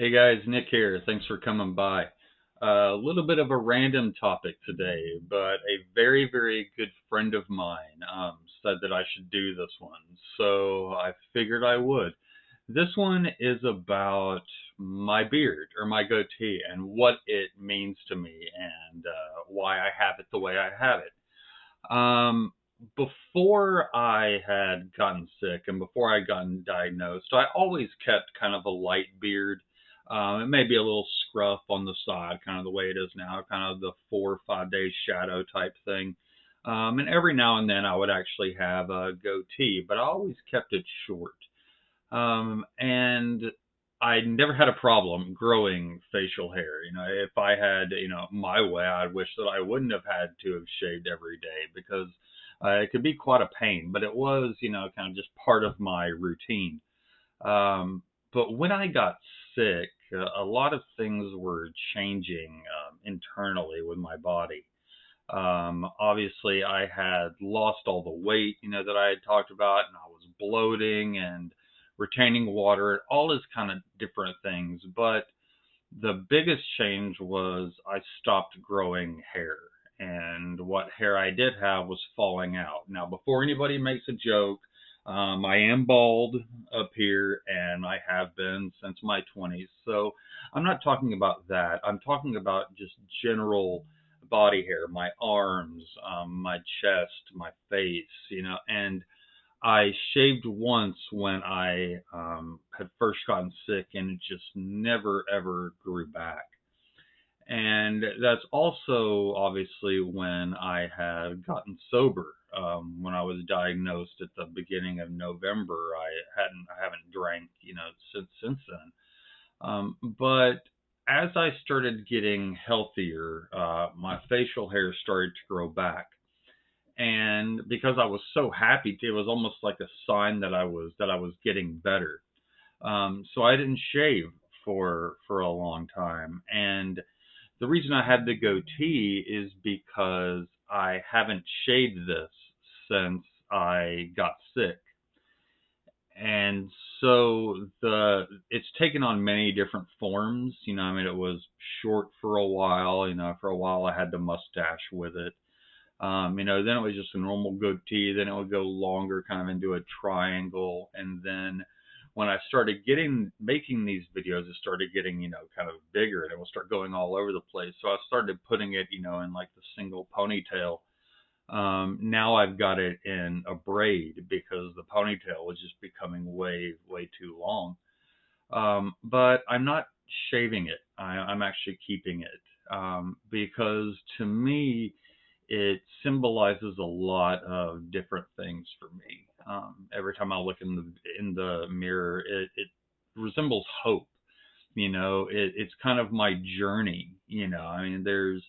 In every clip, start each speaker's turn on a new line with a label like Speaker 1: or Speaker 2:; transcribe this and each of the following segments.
Speaker 1: Hey guys, Nick here. Thanks for coming by. A little bit of a random topic today, but a very, very good friend of mine said that I should do this one. So I figured I would. This one is about my beard or my goatee and what it means to me and why I have it the way I have it. Before I had gotten sick and before I had gotten diagnosed, I always kept kind of a light beard. It may be a little scruff on the side, kind of the way it is now, kind of the 4 or 5 days shadow type thing. And every now and then I would actually have a goatee, but I always kept it short. And I never had a problem growing facial hair. If I had, my way, I wish that I wouldn't have had to have shaved every day because it could be quite a pain, but it was, kind of just part of my routine. But when I got sick, a lot of things were changing internally with my body. Obviously, I had lost all the weight, that I had talked about, and I was bloating and retaining water, all this kind of different things. But the biggest change was I stopped growing hair. And what hair I did have was falling out. Now, before anybody makes a joke, I am bald up here, and I have been since my 20s. So I'm not talking about that. I'm talking about just general body hair, my arms, my chest, my face, and I shaved once when I had first gotten sick, and it just never ever grew back. And that's also obviously when I had gotten sober. When I was diagnosed at the beginning of November, I haven't drank, since then. But as I started getting healthier, my facial hair started to grow back. And because I was so happy, it was almost like a sign that I was getting better. So I didn't shave for a long time, and the reason I had the goatee is because I haven't shaved this since I got sick. And so it's taken on many different forms. I mean, it was short for a while. For a while I had the mustache with it. Then it was just a normal goatee. Then it would go longer, kind of into a triangle. And then when I started making these videos, it started getting, kind of bigger, and it will start going all over the place. So I started putting it, in like the single ponytail. Now I've got it in a braid because the ponytail was just becoming way, way too long. But I'm not shaving it. I'm actually keeping it because to me, it symbolizes a lot of different things for me. Every time I look in the mirror, it resembles hope. It's kind of my journey. I mean, there's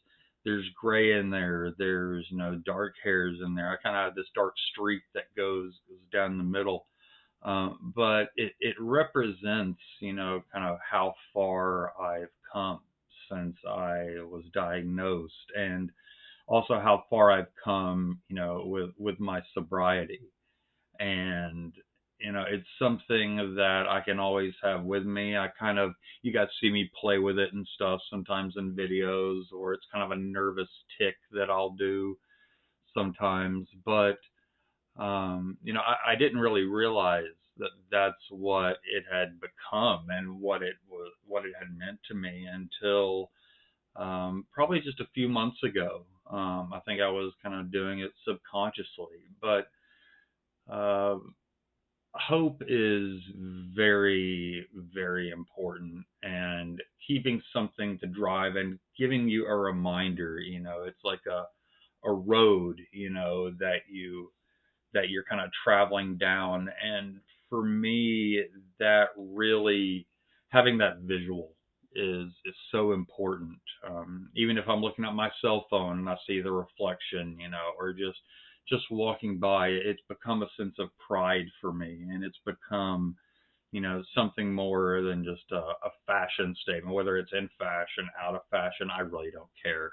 Speaker 1: gray in there. There's dark hairs in there. I kind of have this dark streak that goes down the middle. But it represents kind of how far I've come since I was diagnosed, and also how far I've come, with my sobriety. And it's something that I can always have with me. You guys see me play with it and stuff sometimes in videos, or it's kind of a nervous tick that I'll do sometimes. But I didn't really realize that that's what it had become and what it had meant to me until probably just a few months ago. I think I was kind of doing it subconsciously, but uh, hope is very, very important, and keeping something to drive and giving you a reminder. It's like a road, that you're kind of traveling down. And for me, that really, having that visual is so important. Even if I'm looking at my cell phone and I see the reflection, or just walking by, it's become a sense of pride for me, and it's become something more than just a fashion statement. Whether it's in fashion, out of fashion, I really don't care.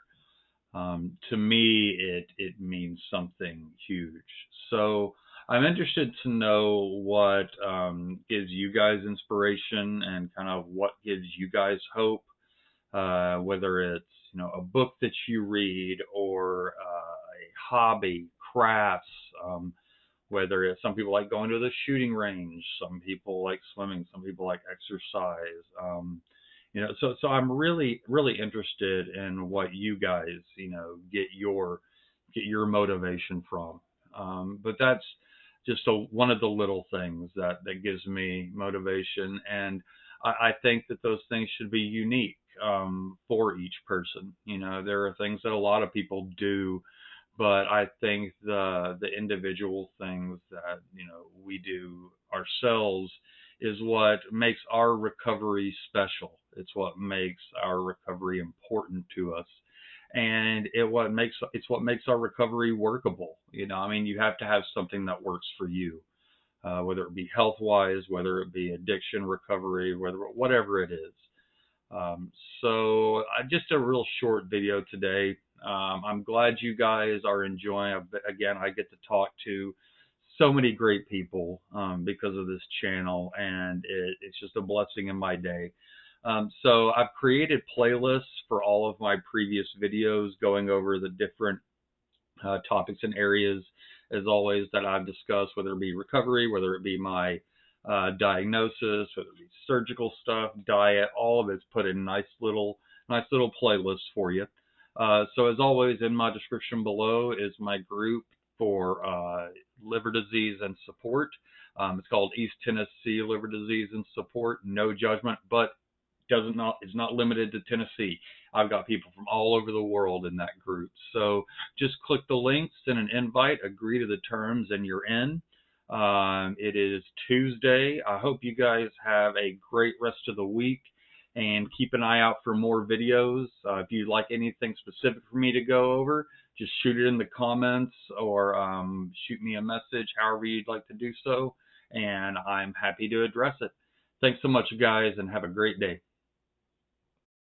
Speaker 1: To me, it means something huge. So I'm interested to know what gives you guys inspiration and kind of what gives you guys hope, whether it's a book that you read or a hobby, crafts. Whether it's some people like going to the shooting range, some people like swimming, some people like exercise. So I'm really interested in what you guys get your motivation from. But that's just one of the little things that gives me motivation, and I think that those things should be unique for each person. There are things that a lot of people do, but I think the individual things that we do ourselves is what makes our recovery special. It's what makes our recovery important to us, and it's what makes our recovery workable. I mean, you have to have something that works for you, whether it be health wise, whether it be addiction recovery, whatever it is. Um, so just a real short video today. I'm glad you guys are enjoying. Again, I get to talk to so many great people because of this channel, and it's just a blessing in my day. So I've created playlists for all of my previous videos going over the different topics and areas, as always, that I've discussed, whether it be recovery, whether it be my diagnosis, whether it be surgical stuff, diet, all of it's put in nice little playlists for you. So as always, in my description below is my group for liver disease and support. It's called East Tennessee Liver Disease and Support. No judgment, but is not limited to Tennessee. I've got people from all over the world in that group. So just click the link, send an invite, agree to the terms, and you're in. It is Tuesday. I hope you guys have a great rest of the week, and keep an eye out for more videos. If you'd like anything specific for me to go over, just shoot it in the comments or shoot me a message, however you'd like to do so, and I'm happy to address it. Thanks so much, guys, and have a great day.